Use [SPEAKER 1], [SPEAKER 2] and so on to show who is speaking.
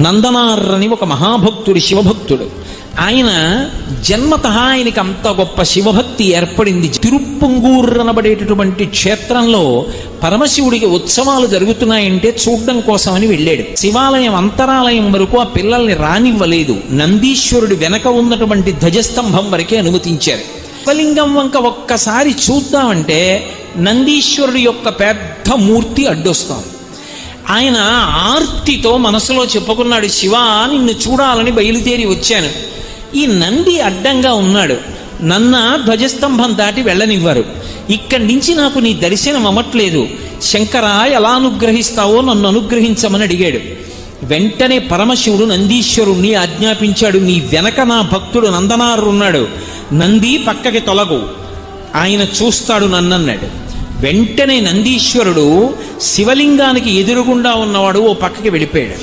[SPEAKER 1] నందనార్రని ఒక మహాభక్తుడు, శివభక్తుడు. ఆయన జన్మతః ఆయనకి అంత గొప్ప శివభక్తి ఏర్పడింది. తిరుప్పంగూర్ అనబడేటటువంటి క్షేత్రంలో పరమశివుడికి ఉత్సవాలు జరుగుతున్నాయంటే చూడడం కోసమని వెళ్ళాడు. శివాలయం అంతరాలయం వరకు ఆ పిల్లల్ని రానివ్వలేదు. నందీశ్వరుడి వెనక ఉన్నటువంటి ధ్వజస్తంభం వరకే అనుమతించారు. శివలింగం వంక ఒక్కసారి చూద్దామంటే నందీశ్వరుడి యొక్క పెద్ద మూర్తి అడ్డొస్తాం. ఆయన ఆర్తితో మనసులో చెప్పుకున్నాడు, శివా నిన్ను చూడాలని బయలుదేరి వచ్చాను. ఈ నంది అడ్డంగా ఉన్నాడు, నన్న ధ్వజస్తంభం దాటి వెళ్ళనివ్వరు. ఇక్కడి నుంచి నాకు నీ దర్శనం అవ్వట్లేదు, శంకర ఎలా అనుగ్రహిస్తావో నన్ను అనుగ్రహించమని అడిగాడు. వెంటనే పరమశివుడు నందీశ్వరుణ్ణి ఆజ్ఞాపించాడు, నీ వెనక నా భక్తుడు నందనారు ఉన్నాడు, నంది పక్కకి తొలగు, ఆయన చూస్తాడు నన్నన్నాడు. వెంటనే నందీశ్వరుడు శివలింగానికి ఎదురుగుండా ఉన్నవాడు ఓ పక్కకి వెళ్ళిపోయాడు.